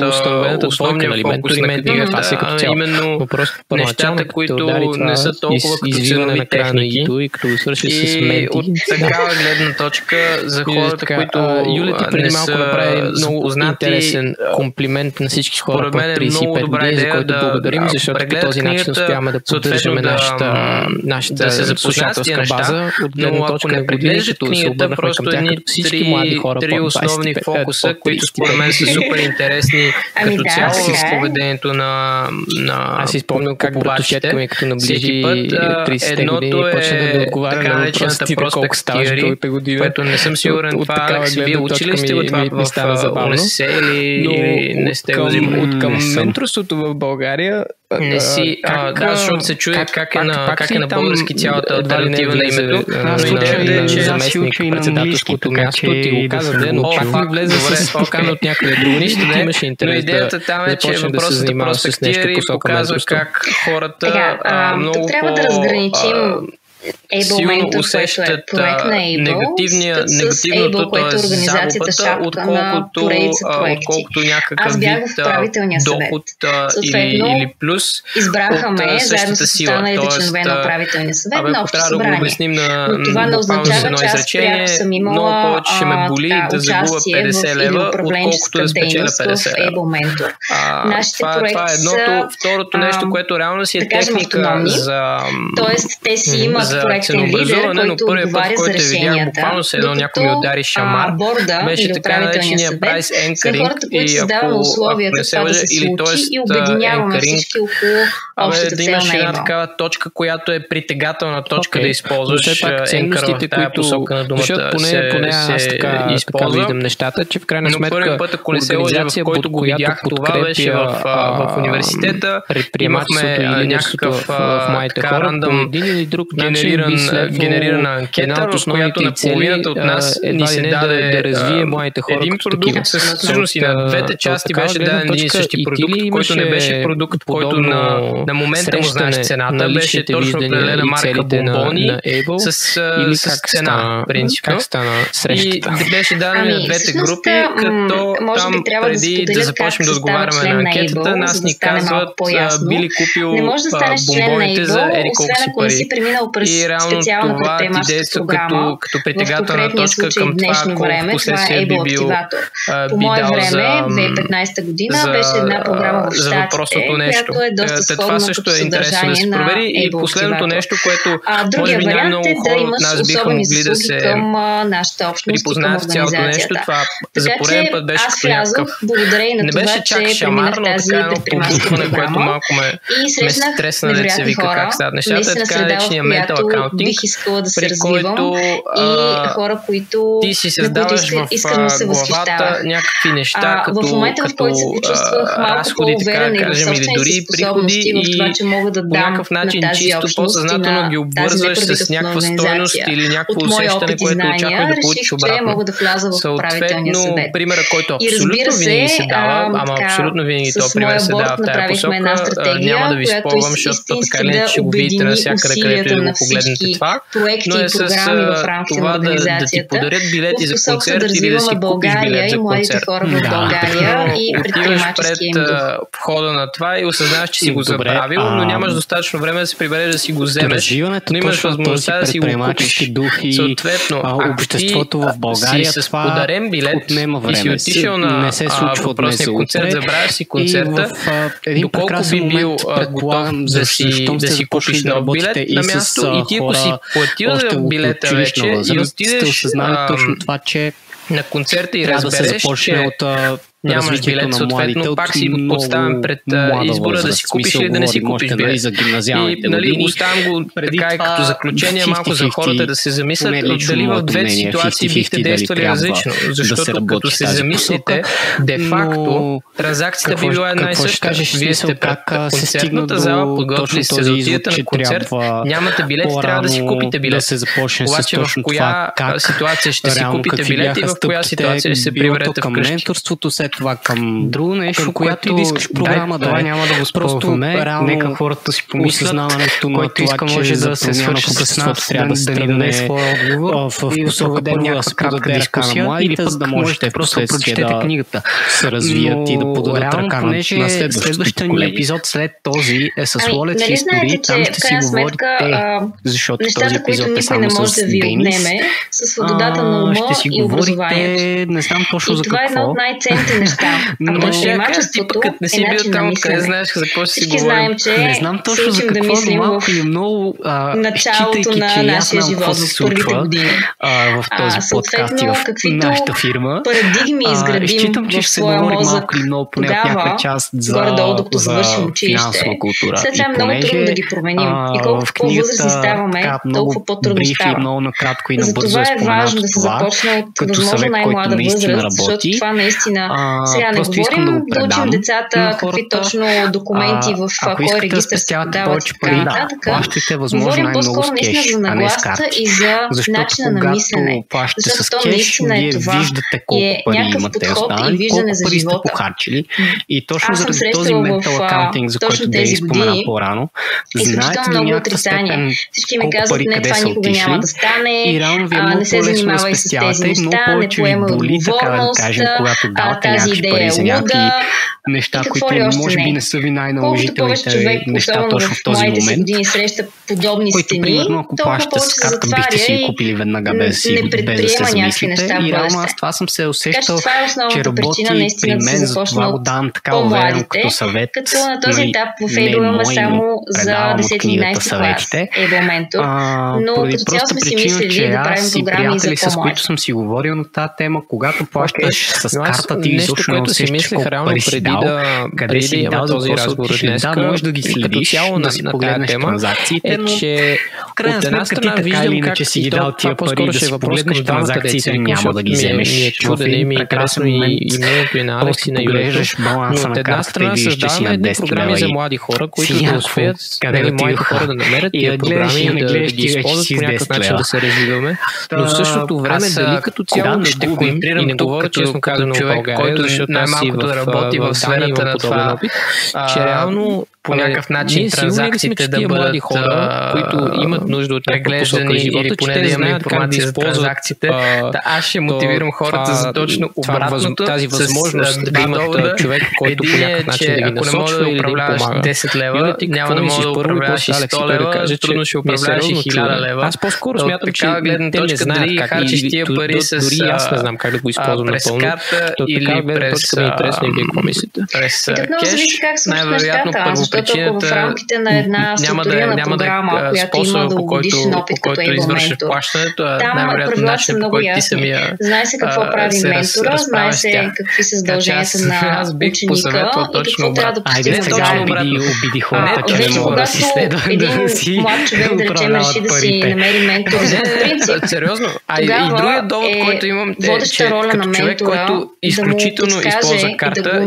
основния фокус на книгата, именно нещата, които не са толкова като ценови техники. И от такава гледна точка за хората, които Юля ти преди малко направи много интересен комплимент на всички хора по 35 дни, за който благодарим, защото по този начин успяваме да поддържаме нашата слушателска база от гледна точка на години, като се обърнахме към тях като всички млади хора три основни фокуса, които според мен са супер интересни като цяло в поведението на аз си спомням как братовчетка ми като наближи 30-те години почна да отговаря на въпросите колко ставаш другата година. Което не съм сигурен това, вие учили сте го това в УНСС или не сте го взимали? От към менторството в България не си, защото се чуе как е на български цялата алтернатива на името. Случай че заместник председателското място ти го каза, но пак ми влезе с покана от някъде друго. Нищо да имаше интерес идеята там е, че въпросът е проспектира и показва как хората много трябва да разграничим Able Mentor, което е проект на Able, с Able, което е организацията шапка на поредица проекти. Аз бях в управителния съвет. Съответно, избраха ме заедно с останалите членове на управителния съвет на общо събрание. Но това не означава, че аз пряко съм имала участие в управленческа дейност в Able Mentor. Нашите проекти са, второто нещо, което реално си е техника за... Тоест, те си имат проектен лидер, който отговаря за решенията, буквално се едно някой ми удари шамар, беше така наречения съвет, са хората, които създаваме условията това да се случи и обединяваме всички около общата цел на Able. Да имаш една такава точка, която е притегателна точка да използваш енкъра в тая посока на думата се използва. Виждам нещата, че в крайна сметка първият път, ако не се лъжа, в който го видях, това беше в университета. Имахме някакъв рандъм генерирана анкета, в която на половината от нас ни се даде да развие младите хора един продукт, всъщност и на двете части беше даден един и същи продукт, който не беше продукт, който на момента му знаеш цената, беше точно определена марка бомбони с цена, принципно. И беше даден на двете групи, като там преди да започнем да отговаряме на анкетата, нас ни казват били купил бомбоните за еди колко си пари. И реално това ти действа като притегателна точка към това, колко последствие би бил по мое време, 2015 година, беше една програма в Щатите, която е доста сходна като съдържание на Able. И последното нещо, което може би най-много хора от нас биха могли да се припознаят в цялото нещо, това за пореден път беше като някакъв... Не беше чак шамар, но така едно побутване, което малко ме стресна, да се вика как стават нещата. Така наречения mental accounting, бих искала да се развивам и хора, които ти си създаваш в главата някакви неща, като в момента, в който се почувствах малко по-уверена и в собствените си способности, в това, че мога да дам някакъв начин чисто по-съзнателно ги обвързваш с някаква стойност или някакво усещане, което очакваш да получиш обратно. Съответно, примера, който абсолютно винаги се дава, ама абсолютно винаги този пример се дава в тая посока, няма да ви спомням, защото така или иначе ще го видите навсякъде, където да го всички проекти и програми в рамките на организацията, да ти подарят билети за концерт да или да си купиш билет за концерт. Хора в България и предприемаческия им дух. Входа на това и осъзнаваш, че си го забравил, но нямаш достатъчно време да се прибереш да си го вземеш, но имаш възможността да си го купиш. Съответно, обществото в България, си с подарен билет и си отишъл на въпросния концерт, забравяш си концерта, доколко би бил готов да си купиш нов билет на място и ти ако си платил за билета вече и отидеш на концерта и разбереш, че нямаш билет, съответно пак си подставен пред избора да си купиш или да не си купиш билет. И оставам го така и като заключение малко за хората да се замислят дали в двете ситуации бихте действали различно, защото като се замислите, де-факто транзакцията би била една и съща. Вие сте пред концертната зала, подготвили се за отидете на концерт, нямате билет, трябва да си купите билет. Обаче в коя ситуация ще си купите билет и в коя ситуация ще се приберете вкъщи. Това към друго нещо, която ти искаш програма това няма да го спробваме. Нека хората си помислят, който иска може да се свърши с нас, трябва да ни даде своя отговор в посока някаква кратка дискусия или пък да можете просто прочетете книгата, се развият и да подадат ръка на следващия ни епизод след този е с Wallet History, там ще си говорите, защото този епизод е само с Денис, ще си говорите, не знам точно за какво. Неща. Но предприемачеството е начин на мислене. Знаеш за какво си всички знаем, че не знам точно за какво, да малко и много началото на нашия живот в първите години. В този подкаст и в нашата фирма. Парадигми изградим в своя мозък тогава, горе-долу, докато завършим училище. След това е много трудно да ги променим. И колкото по-възрастни ставаме, толкова по-трудно става. Затова е важно да се започне от възможно най-млада възраст, защото това наистина сега не говорим да учим децата какви точно документи в кой регистър се подават и така нататък. Говорим по-скоро наистина за нагласата и за начина на мислене. Защото то наистина е това и е някакъв подход и виждане за живота. И точно заради този ментал акаунтинг, за който да спомена по-рано, знаете до някаква степен всички ми казват, не, това никога няма да стане, не се занимавай с тези неща, не поемай отговорност, тази идея е луда неща, които може би не са ви най-наложителните неща точно в този момент. Години среща подобни стени, ако плащате с карта, бихте си купили веднага без да се замислите. И реално аз това съм се усещал, че работи при мен, за това го давам така уверено като съвет. Като на този етап в Able имаме само за 10-11 клас Able Mentor, но като цяло сме си мислили да правим програми за по-млади. С които съм си говорил на тази тема, когато плащаш с карта, ти изобщо не усещаш колко пари си дал, къде си дал за този разговор днес. Да, можеш да ги следиш, да си погледнеш транзакциите, че в крайна сметка ти така или иначе си ги дал тия пари, да си погледнеш транзакциите, няма да ги вземеш. Чудене ми е прекрасно и мнението и на Алекс и на поглеждаш баланса на картата и виждаш, че си на 10 програми за млади хора, които да успеят млади хора да намерят тия програми и да ги използват по някакъв начин да се развиваме. Но в същото време дали като цяло ще концентрирам и не говоря честно казано в България, защото най-малкото да работи в сферата на това опит, че реално по някакъв начин транзакциите да бъдат хора, които имат нужда от преглеждани или поне да имаме информация за транзакциите. Аз ще мотивирам хората за точно обратното, тази възможност да имат човек, който по някакъв начин да ги насочва или да им помага. 10 лева, няма да мога да управляваш 100 лева, трудно ще управляваш 1000 лева. Аз по-скоро смятам, че те не знаят как харчиш тия пари с дори аз не знам как да го използвам напълно. През карта или през кеш. Най-вероятно защото ако в рамките на една структурирана програма, която има дългогодишен опит като Able Mentor, там правилата са много ясни. Знае се какво прави ментора, знае се какви са задълженията на ученика и какво трябва да постигне точно обратно. Вече когато един млад човек, да речем, реши да си намери ментор за принцип, сериозно. И другият довод, който имам е, че като човек, който изключително използва карта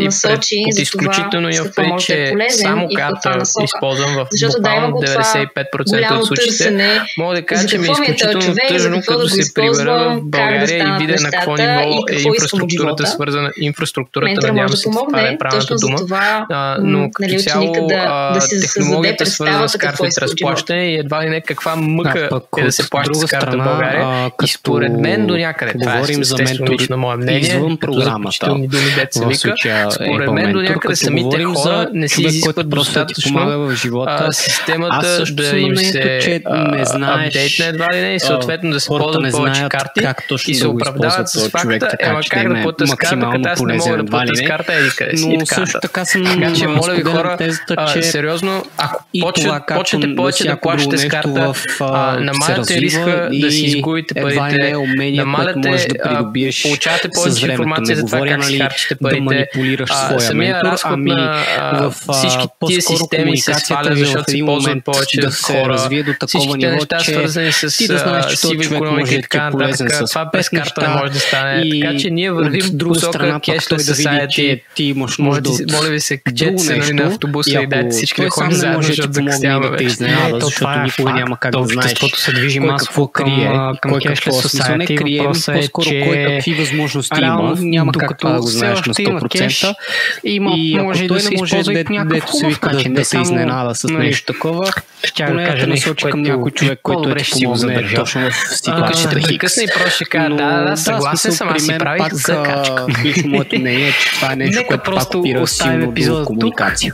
и изключително я че само върху това насока. Използвам в защото да, има го 95% от случаите. Мога да кажа, че ми е изключително тъжно, като се прибера в България и видя на какво ниво е инфраструктурата свързана. Инфраструктурата, надявам се, това е правилната дума. Но като цяло технологията свързана с карта и разплащане и едва ли не каква мъка е да се плаща с карта в България. И според мен до някъде, това е естествено лично мое мнение, извън програмата, според мен до някъде самите хора не си изискват достатъчно системата да им се апдейтне едва ли не и съответно да се ползват повече карти и се оправдават с факта, макар да плата с карта, като аз не мога да плата с карта, еди къде си. Така че моля ви хора, сериозно, ако почнете повече да плащате с карта, намаляте риска да си изгубите парите, намаляте, получавате повече информация за това как си харчите парите. Самия разход на всички тия системи се свалят, защото си ползват повече хора. Всичките неща свързани с сива икономика и така нататък. Това без карта не може да стане. Така че ние вървим посока cashless society. Моля ви се, качете се на автобуса и дайте всички да ходим заедно, защото закъсняваме вече. Защото никога няма как да знаеш. Обществото се движи масово към cashless society. Въпросът е, че какви възможности има, няма как това да го знаеш на 100%. И може да се използва и по някакъв хубав начин. Да се изненада с нещо такова. Ще да кажа нещо, към някой човек, който е си го задържал. Точно в ситуацията. Тук ще прекъсна и просто ще кажа, да, съгласен съм, аз си правих закачка. Моето мнение е, че това е нещо, което пак опира силно до комуникация.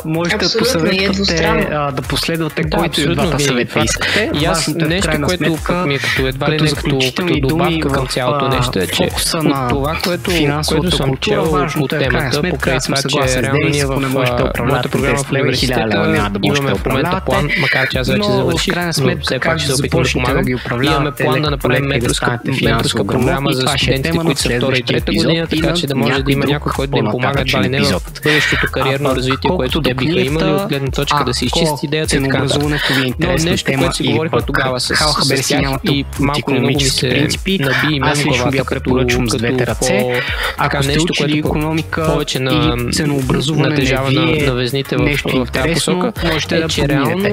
Можете да посъветвате, да последвате който и от двата съвета искате. И аз нещо, което ми е като едва ли не като добавка към цялото нещо е, че от това, което съм чел по темата, покрай това, че реално ние в моята програма в университета имаме в момента план, макар че аз вече завърших, но все пак ще се опитам да помагам. Имаме план да направим менторска програма за студентите, които са втора и трета година, така че да може да има някой, който да им помага едва ли не в бъдещото кариерно развитие, което те биха имали от гледна точка да се изчисти идеята и така нататък. Но нещо, което си говорихме тогава с тях и малко не много ми се наби и мен в главата като нещо, което повече натежава на везните в тази посока, е, че реално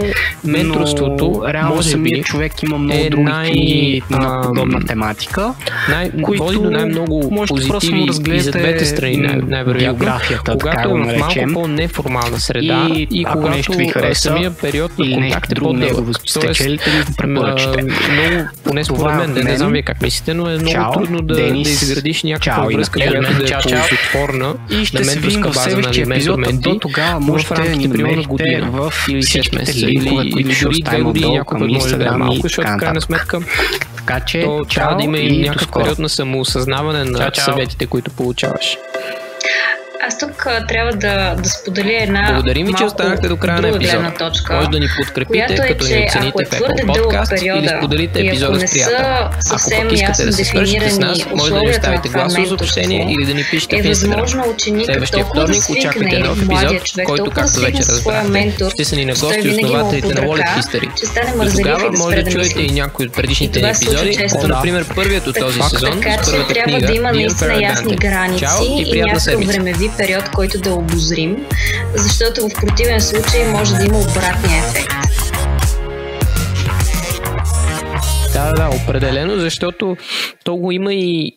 менторството може би човек има много други книги на подобна тематика, води до най-много позитиви и за двете страни, най-вероятно, когато е в малко по-неформална среда и когато самия период на контакт е по-дълъг. Тоест, много, поне според мен, не знам вие как мислите, но е много трудно да изградиш някаква връзка, която да е ползотворна на менторска база на ментор-менти, в рамките примерно година или 6 месеца или дори 2 години някой път може да е малко, защото в крайна сметка то трябва да има и някакъв период на самоосъзнаване на съветите, които получаваш. Аз тук трябва да споделя една благодарим ви, че останахте до края на епизода. Може да ни подкрепите, като ни оцените в Apple Podcast или споделите епизода с приятел. Ако пък искате да се свършите с нас, може да ни оставите гласово съобщение или да ни пишете в Instagram. Следващия вторник очаквайте нов епизод, който, както вече разбрахте, ще са ни на гости основателите на Wallet History. И тогава може да чуете и някои от предишните ни епизоди, като например първият от този сезон с първата книга Dear Paradise. Чао и приятна седмица! Период, който да обозрим, защото в противен случай може да има обратния ефект. Да, определено, защото то го има и